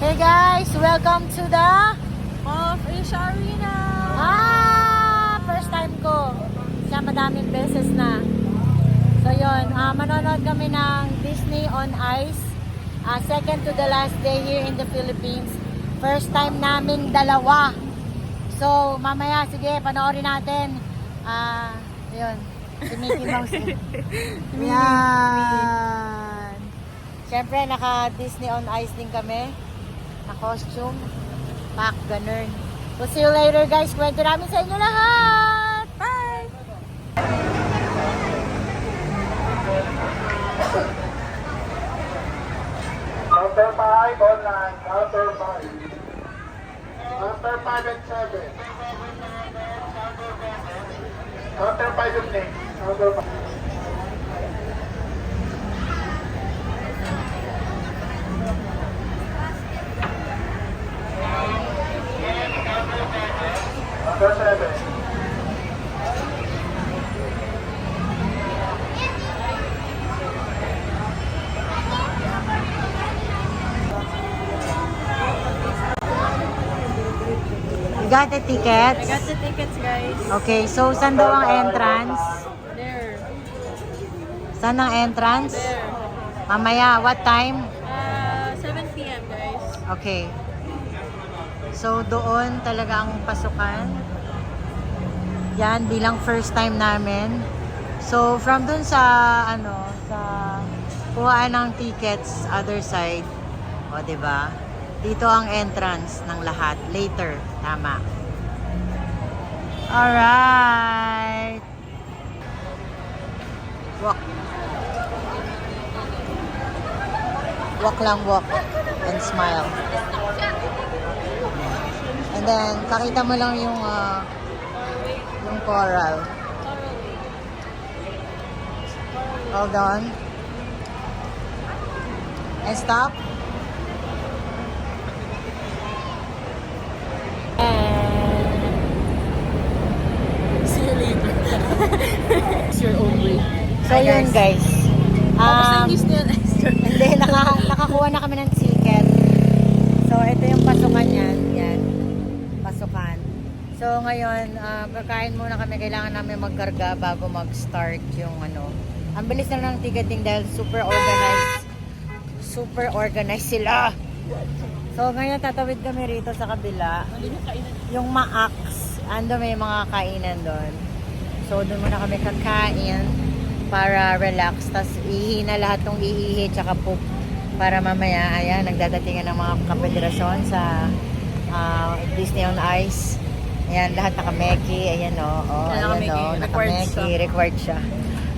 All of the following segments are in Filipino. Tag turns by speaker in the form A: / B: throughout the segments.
A: Hey guys, welcome to the
B: Of Asia Arena!
A: first time ko. Siya madaming beses na. So yun, manonood kami ng Disney on Ice. Second to the last day here in the Philippines. First time namin dalawa. So mamaya, sige, panoorin natin. Yun, si Mickey Mouse. Yan. Siyempre, naka-Disney on Ice din kami. Na-costume. Pack, ganun. We'll see you later, guys. Kwento namin sa inyo lahat. Bye!
C: Counter 5 online. Counter 5. Counter 5 and 7. Counter 5 and next. Counter 5. Counter 7.
A: You got the tickets?
B: I got the tickets, guys.
A: Okay, so saan daw ang entrance?
B: There.
A: Saan ang entrance?
B: There.
A: Mamaya, what time?
B: 7 p.m. guys.
A: Okay. So, doon talaga ang pasukan. Yan, bilang first time namin. So, from doon sa, sa kuhaan ng tickets, other side. O, diba? Dito ang entrance ng lahat. Later. Tama. Alright. Walk. Walk lang, walk. And smile. And then, pakita mo lang yung coral. Hold on. And stop.
B: See you later. It's your own way.
A: So, yun guys.
B: Disney on Ice.
A: Hindi, nakakuha na kami ng ticket. So, ito yung pasukan yan. Yan. Pasukan. So, ngayon, kakain muna kami. Kailangan namin magkarga bago mag-start yung Ang bilis na ng ticketing dahil super organized. Super organized sila. So, ngayon tatawid kami rito sa kabila. Yung Max. Ando may mga kainan doon. So, doon muna kami kakain para relax. Tapos, ihi na lahat ng ihihi tsaka poop. Para mamaya, ayan, nagdadatingan ng mga kapederasyon sa Disney on Ice. Ayan, lahat nakameki. Ayan ayan nakameki. Required siya.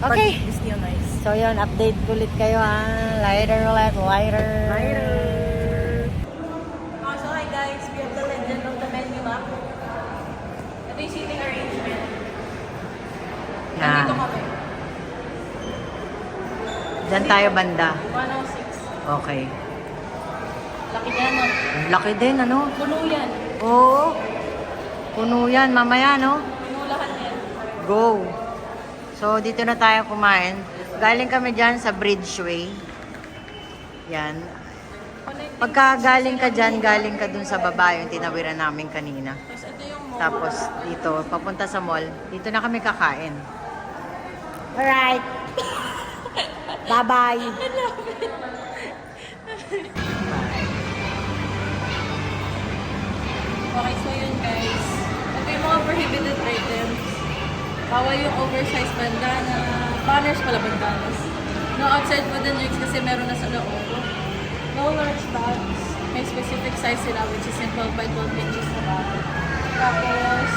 A: Okay.
B: Disney on Ice.
A: So, yun, update ulit kayo Later ulit, later.
B: So hi guys, we have the legend of the menu map. Ito yung seating arrangement. Nandito
A: Yan.
B: kami.
A: Diyan tayo banda.
B: 106.
A: Okay.
B: Laki niya, no?
A: Ang laki din,
B: Puno yan.
A: Oo. Puno yan, mamaya,
B: Puno lahat yan.
A: Go. So, dito na tayo kumain. Galing kami dyan sa Bridgeway. Yan. Pagka galing ka dyan, galing ka dun sa baba, yung tinawiran namin kanina.
B: Tapos ito yung mall.
A: Tapos dito, papunta sa mall. Dito na kami kakain. Alright. Bye-bye.
B: Okay, so yun guys. Ito yung mga prohibited items. Bawal yung oversized bandana. Banners pala, bandanas. No outside food and drinks kasi meron na sa loob. No large bags. May specific size sila which is in 12 by 12 inches na bag. Tapos,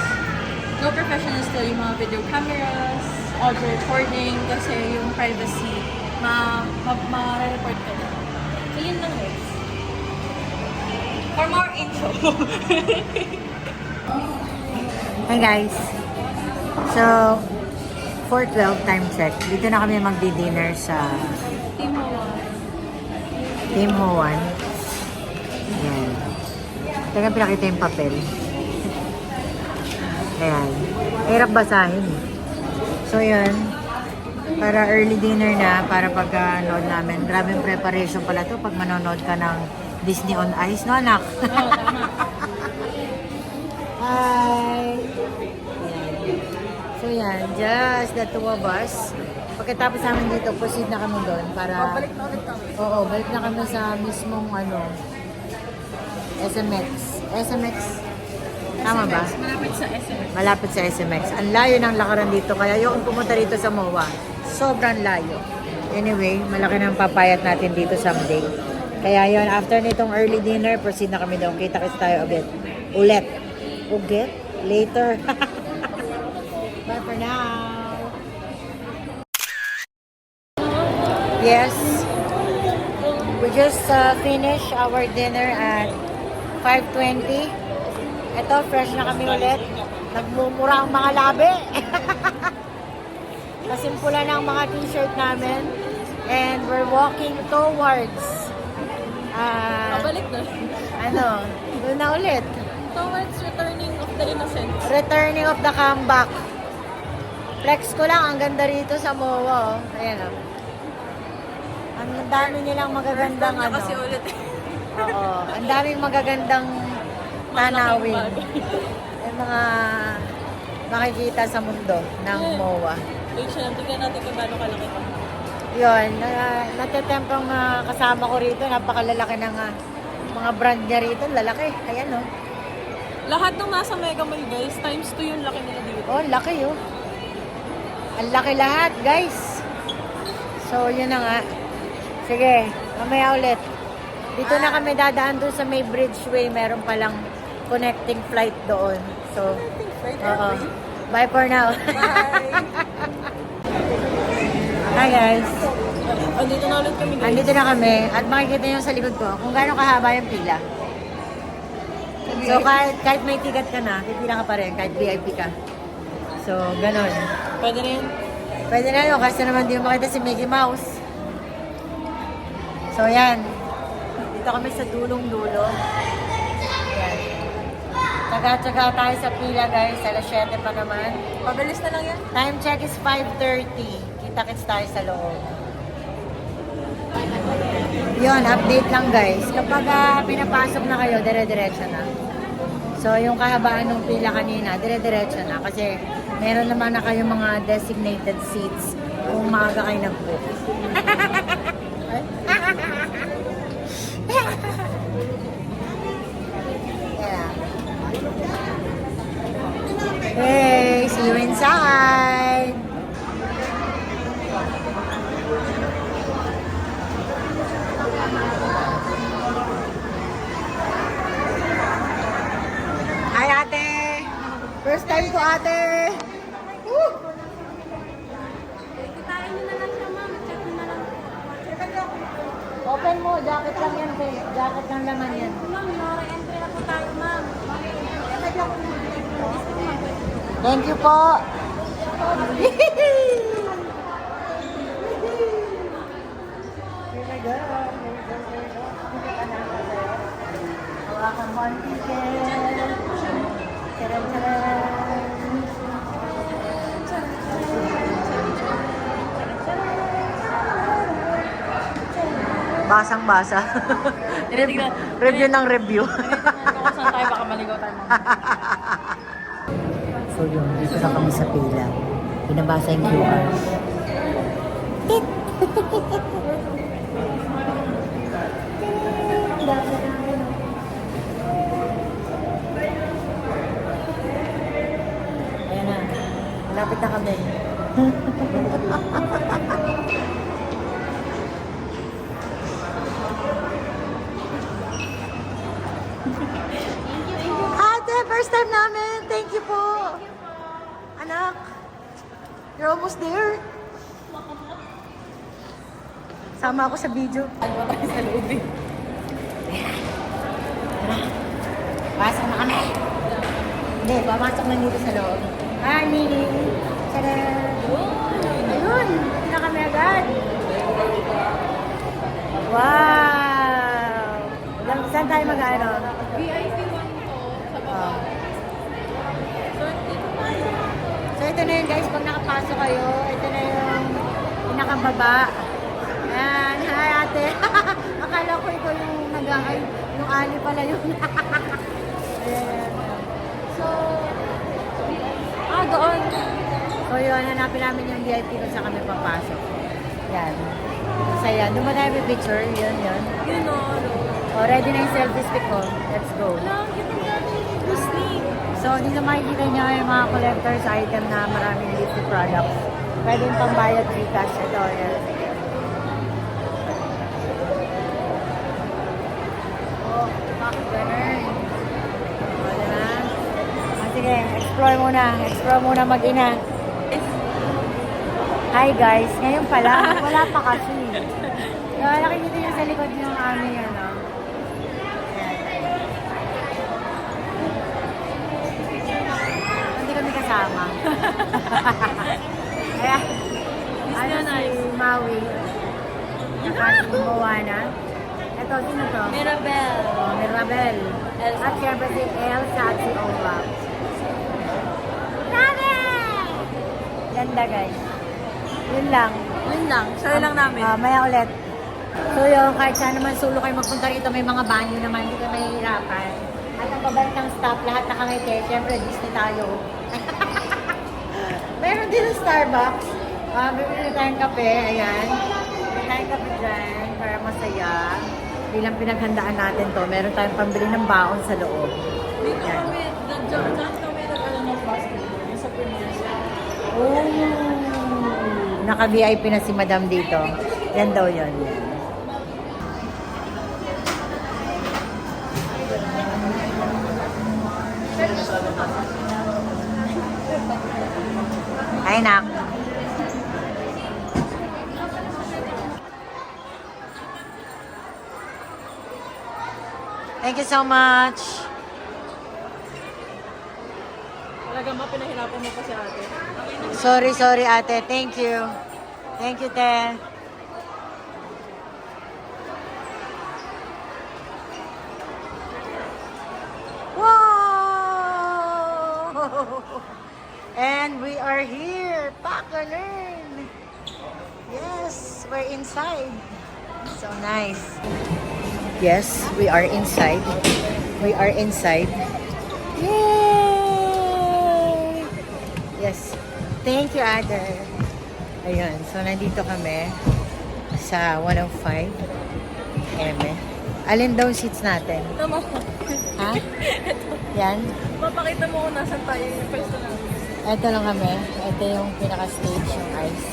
B: no professional still yung mga video cameras, audio recording kasi yung privacy, ma-report ka na. So yun lang guys. For more info.
A: Hey guys. So, 4:12 time check. Dito na kami magdi-dinner sa
B: Team Hawa.
A: Team Hoan. Ayan. Teka, pinakita yung papel. Ayan. Hirap basahin. So, yun. Para early dinner na, para pag-nood namin. Grabing preparation pala to pag manonood ka ng Disney on Ice, no anak?
B: Oo, tama.
A: Hi! Yan. So yan, just the two of us. Pagkatapos namin dito, proceed na kami doon para...
B: Balik na ulit kami.
A: Oo, balik na kami sa mismong SMX. SMX? Tama ba?
B: Malapit sa SMS.
A: Malapit sa SMX. Ang layo ng lakaran dito, kaya yung pumunta dito sa MOA, sobrang layo. Anyway, malaki ng papayat natin dito someday. Kaya yon, after nitong early dinner, proceed na kami doon. Kita-kits tayo ulit. Ulit? Later. Bye for now. Yes. We just finished our dinner at 5:20. Ito, fresh na kami ulit. Nagmumura ang mga labi. Nasimpula na ang mga t-shirt namin. And we're walking towards
B: Pabalik na.
A: doon na ulit.
B: Towards returning of the innocence.
A: Returning of the comeback. Flex ko lang, ang ganda rito sa MOA. Oh. Ayan o. Ang dami nilang magagandang
B: Na kasi ulit.
A: Oo, ang daming magagandang tanawin. Yung mga makikita sa mundo ng MOA.
B: H&M, tignan natin kung gaano kalaki ito.
A: Yun, natetempong kasama ko rito, napakalalaki ng mga brand niya rito, lalaki. Ayan o.
B: Lahat ng nasa Mega Mall guys, times 2 yung laki nila dito.
A: Oh, laki oh. Ang laki lahat, guys. So, yun na nga. Sige, mamaya ulit. Dito na kami dadaan doon sa may Bridgeway. Meron palang connecting flight doon. So, oo. Bye for now.
B: Bye!
A: Hi guys.
B: Andito na ulit kami guys.
A: Andito na kami at makikita nyo sa likod ko kung gaano kahaba yung pila. So, kahit may ticket ka na, pipila ka pa rin kahit VIP ka. So, ganon.
B: Pwede rin.
A: Pwede na yun kasi naman di mo makita si Mickey Mouse. So, yan. Dito kami sa dulong-dulo. Yan. Tsaga-tsaga tayo sa pila, guys. Alas 7 pa naman.
B: Pabilis na lang yan.
A: Time check is 5:30. Kita-kits tayo sa loob. Yun, update lang, guys. Kapag pinapasok na kayo, dire-diretso na. So, yung kahabaan ng pila kanina, dire-diretso na. Kasi, meron naman na kayong mga designated seats kung maaga kayo nag-book. Yeah. Hey, see you inside. Hi, ate. First time ko, ate. Woo!
B: Kitain nyo na lang siya ma'am. Check nyo na lang.
A: Open mo, jacket lang yan, babe. Jacket lang naman yan.
B: Ma'am, no re-entry na po tayo ma'am.
A: Thank you po. Here we go. Hawakan mo ang ticket. Taran-taran. Basang-basa. Review ng review.
B: Kung saan tayo, baka maligaw tayo ma'am.
A: So yun, dito na kami sa pila. Pinabasa yung QR. Ayan na. Malapit na kami. Ate, first time namin. Thank you po. Anak, you're almost there. Sama ako sa video.
B: Ano ba tayo sa loob eh?
A: Pasok na kami. Hindi, pamasok na dito sa loob. Honey! Tada! Ayun! Dito na kami agad. Wow! Saan tayo mag-ano?
B: VIP 1 po sa baba.
A: So ito na yun guys, pag nakapasok kayo, ito na yung pinakababa. Ayan, hi ate. Akala ko ikaw yung nag-aay. Yung ali pala yun. Ayan. So,
B: Doon.
A: so yun, hanapin namin yung VIP kung saan kami papasok. Yan. Masaya. Doon ba tayo picture? Yun, yun.
B: Yun o, ano.
A: O, ready na yung selfie stick ko. Let's go.
B: Wala, kita natin yung Disney.
A: So, dito makikita nyo yung mga collector's item na maraming beauty products. Pwede yung pambayad Gcash. Ito, yan. Oh, bakit ganun? O, diba? Sige, explore muna. Explore muna mag-ina. Hi guys, ngayon pala. Wala pa kasi. So, nakikita nyo sa likod yung aming ano. Hindi kami kasama. Kaya, ano si Maui. Saka si Moana. Ito, sino to?
B: Mirabel.
A: Oh, Mirabel.
B: Elsa.
A: At syempre si Elsa at si Olaf. Mirabel! Ganda guys. Yun lang.
B: Yun lang. Share lang namin.
A: Maya ulit. So yun, kahit saan naman solo kayo magpunta rito, may mga banyo naman, hindi kayo mahihirapan. At ang babalik ng staff, lahat nakangiti. Siyempre, Disney tayo. Meron din ng Starbucks. Bibili tayong kape, ayan. Bibili tayong kape dyan para masaya. Bilang pinaghandaan natin to, meron tayong pambili ng baon sa loob.
B: Dito
A: Yan.
B: kami, dyan kami nag-alam ng plastic. Yung sa premiere.
A: Oh, naka-VIP na si Madam dito. Yan daw yun. Ay, nak. Thank you so much.
B: Talaga ma, pinahirapan mo pa si ate.
A: Sorry ate. Thank you. Thank you, te. Wow! And we are here. Pakalan. Yes, we're inside. So nice. Yes, we are inside. We are inside. Yay! Yes. Thank you, Ate. Ayun. So, nandito kami sa 105 M. Alin daw seats natin?
B: Ito mo.
A: Ha? Yan.
B: Papakita mo kung nasan tayo yung pwesto namin.
A: Ito lang kami. Ito yung pinaka-stage, yung ice.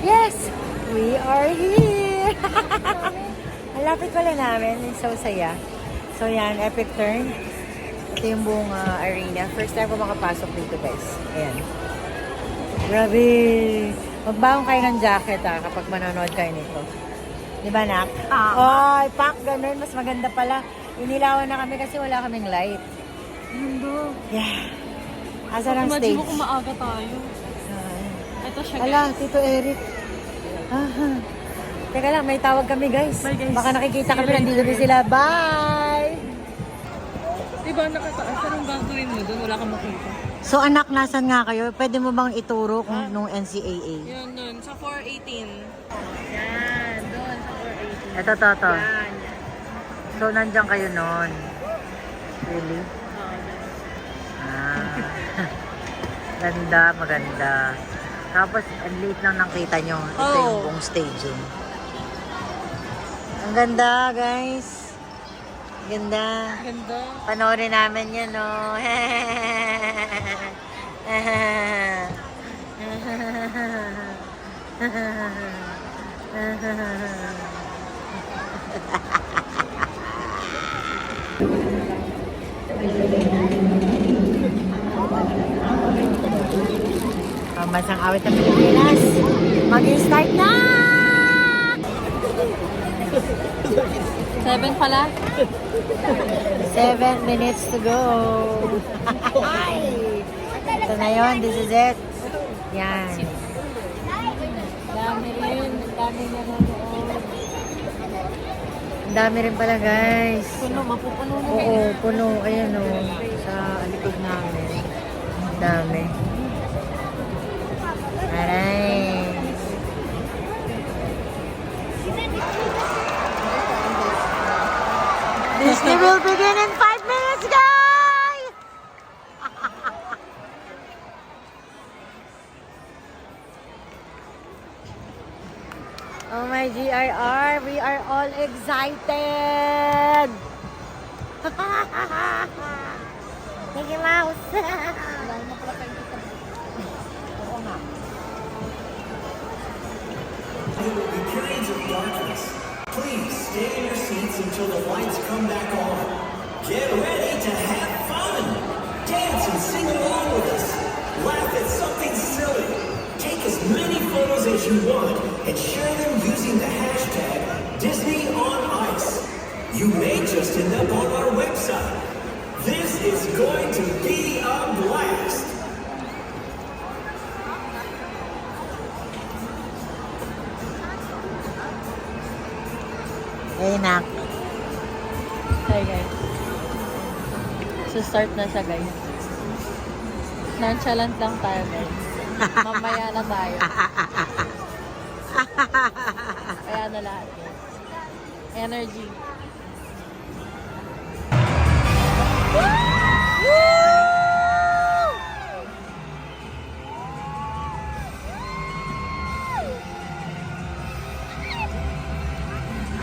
A: Yes! We are here! Ang lapit pala namin. It's so saya. So, yan. Epic turn. Ito yung buong arena. First time ko makapasok dito, guys. Ayan. Grabe! Magbaong kayo ng jacket, kapag manonood kayo nito. Di ba, Nak? Ay, pak, ganun. Mas maganda pala. Inilawan na kami kasi wala kaming light.
B: Mundo.
A: Yeah. Asa ng
B: Imagine
A: stage?
B: mo kung maaga tayo. Ito siya,
A: Ala,
B: guys.
A: Tito Eric. Aha. Teka lang, may tawag kami, guys.
B: Bye, guys.
A: Baka nakikita
B: See you
A: kami, nandito
B: later.
A: rin sila. Bye!
B: Diba nakataas? Anong gagawin mo doon? Wala kang makita.
A: So, anak, nasan nga kayo? Pwede mo bang ituro kung nung NCAA?
B: Yan, doon. Sa 418. Yan, doon sa 418.
A: Ito, to.
B: Yan.
A: So, nandiyan kayo noon. Really? Ah. Ganda, maganda. Tapos, ang liit lang nakita nyo. Ito yung
B: Oh.
A: buong stadium. Ang ganda, guys. Ganda.
B: Ganda.
A: Panoorin namin yun, no? Pambasang awit ng Pilipinas. Mag-start na!
B: 7 pala?
A: 7 minutes to go. Ito na yun. This is it. Yan. Dami rin. Dami nanonood. Ang dami rin pala, guys.
B: Puno, mapupuno na.
A: Oo, puno. Ayan o. Sa likod namin. Ang dami. Aray. Disney will begin in 5 minutes, guys! Oh my GRR, we are all excited! Mickey Mouse! Oo nga.
D: There will be periods of darkness. Please stay in your seats until the lights come back on. Get ready to have fun. Dance and sing along with us. Laugh at something silly. Take as many photos as you want and share them using the hashtag #DisneyOnIce. You may just end up on our website. This is going to be a blast.
A: Ayun na.
B: Hi guys. So start na siya guys. Nonchalant lang tayo guys. Mamaya na tayo. Kaya na lahat guys. Energy.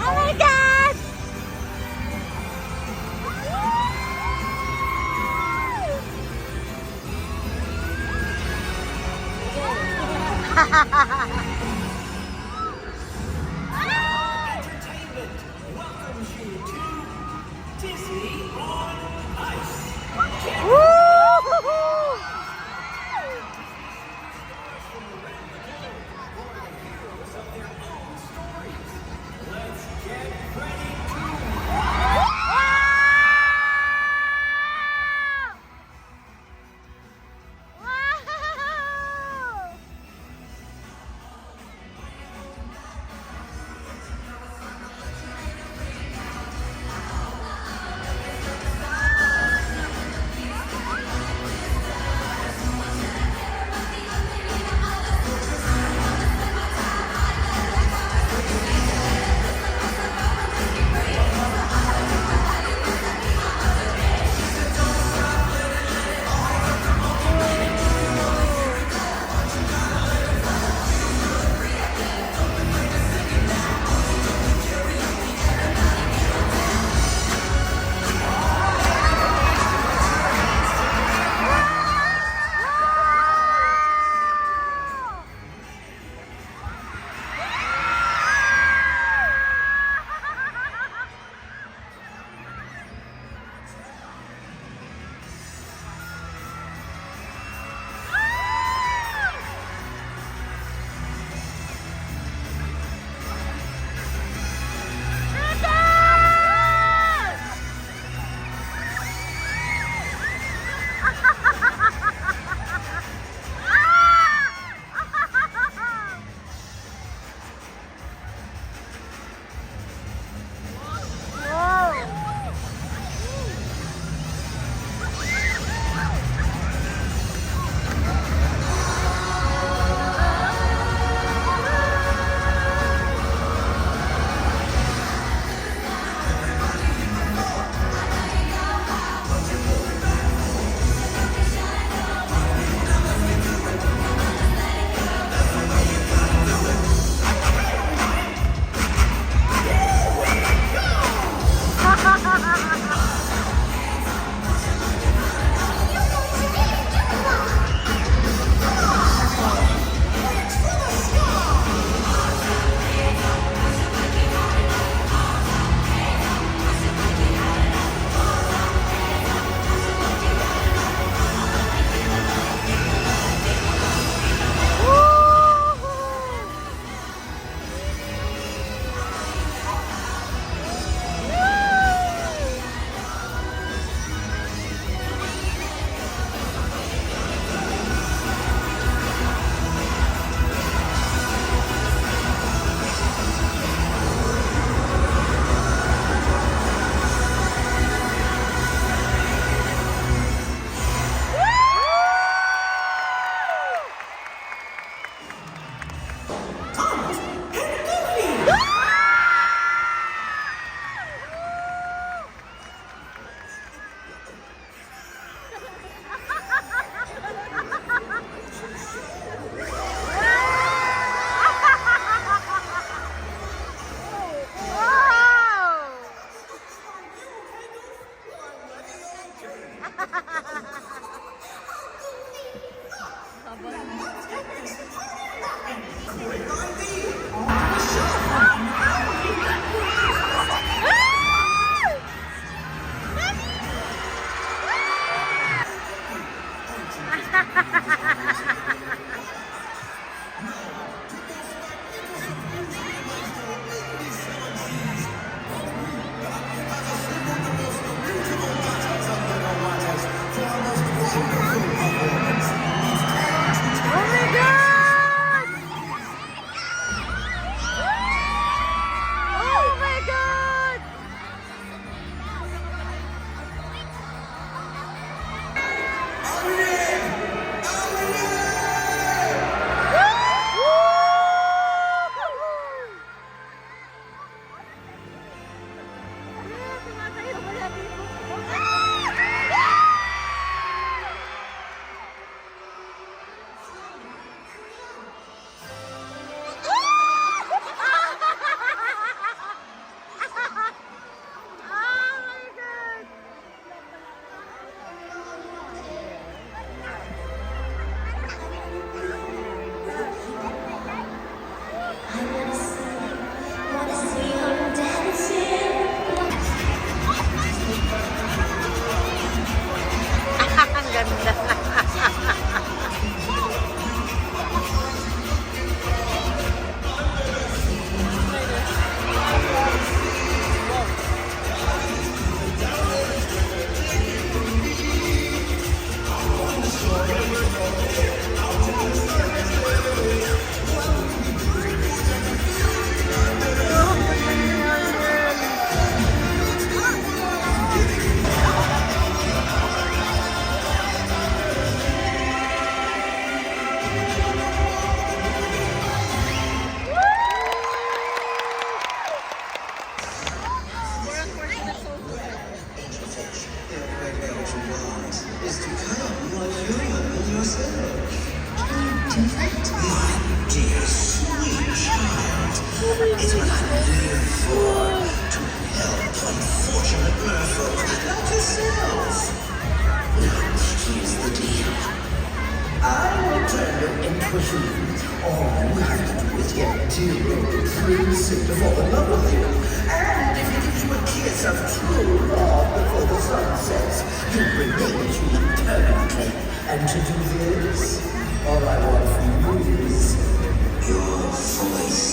A: Oh my God!
D: Entertainment welcomes you to Disney on Ice. Let's get ready to
A: Oh my God! Oh my God! Ang ganda.
D: Is to come like you yourself. My dear sweet child, it's what I live for, to help unfortunate merfolk like yourself. Now, here's the deal. I will turn you into a human. All you have to do is get Tyrion Crimson to fall in love with you. And if he gives you a kiss of true love before the sun sets, you'll remain human permanently. And to do this, all I want from you is your voice.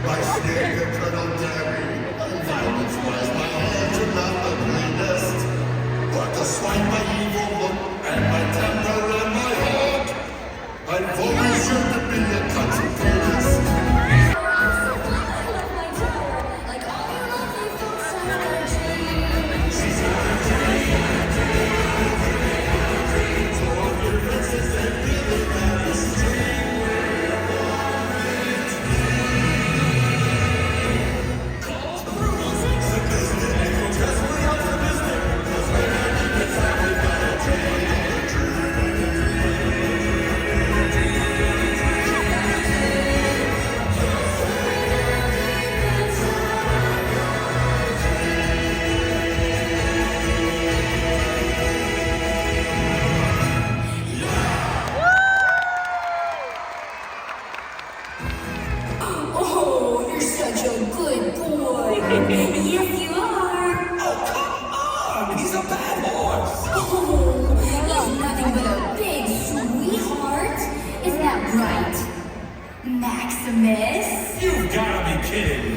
D: My snake, the Colonel Derry. Violence was my hand to love the greatest. But the swine, my evil look, and my temper and my heart. I've always yearned to be a country greatest.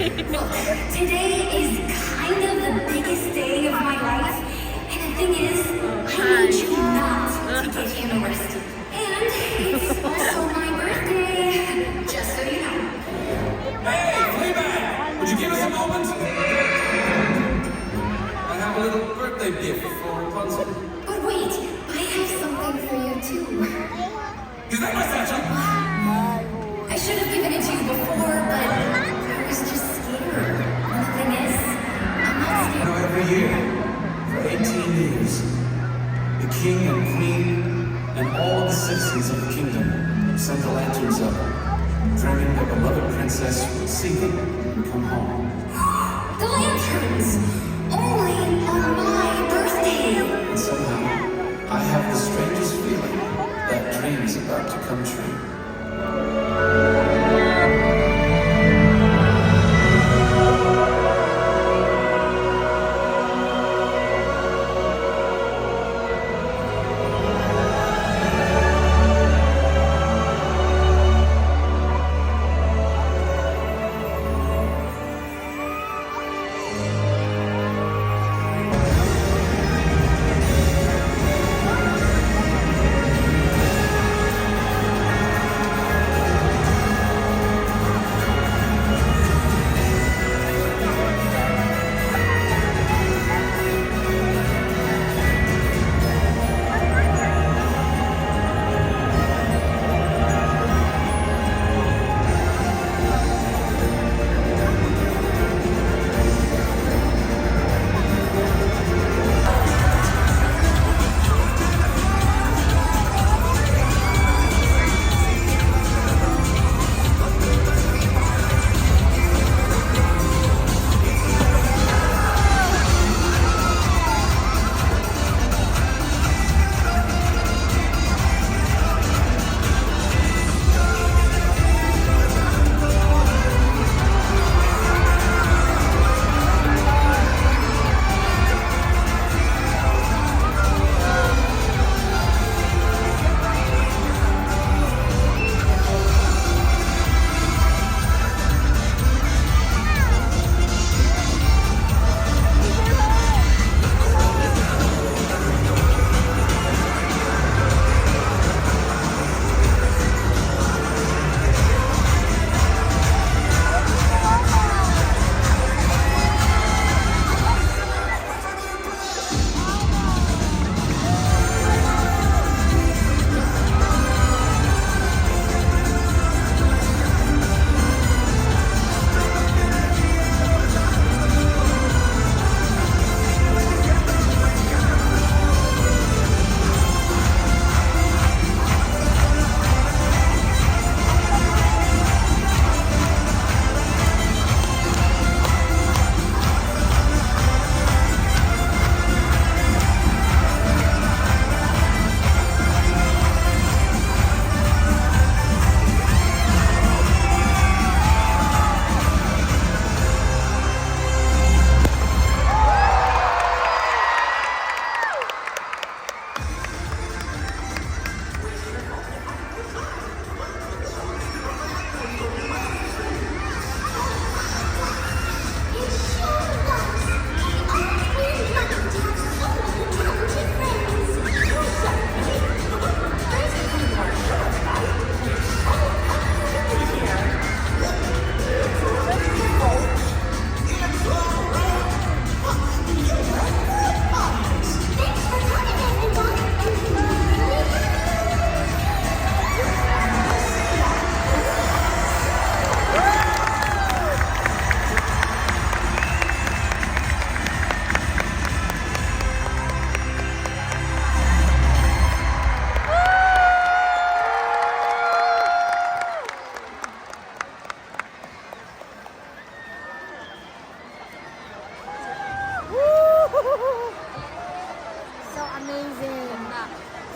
E: Look, today is kind of the biggest day of my life, and the thing is, I need you not to get him arrested. And it's also my birthday, just so you know.
F: Hey, Fleabag! Would you give us a moment? I have a little birthday gift for Rapunzel.
E: But wait, I have something for you too.
F: Is that my satchel?
E: I should have given it to you before, but I was just scared. And the thing is, I'm not
F: You know,
E: scared.
F: every year, for 18 years, the king and queen and all of the citizens of the kingdom send the lanterns up, dreaming their beloved princess would see them and come home.
E: The lanterns! Only on my birthday!
F: And somehow, I have the strangest feeling that dream is about to come true.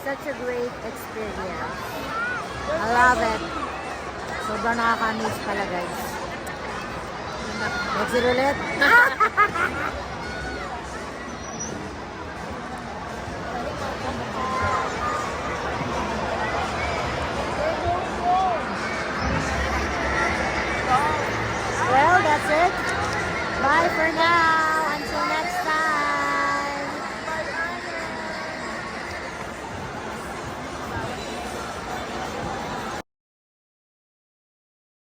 A: Such a great experience. I love it. Sobrang nakaka-amaze pala, guys. Next ulit. Well, that's it. Bye for now!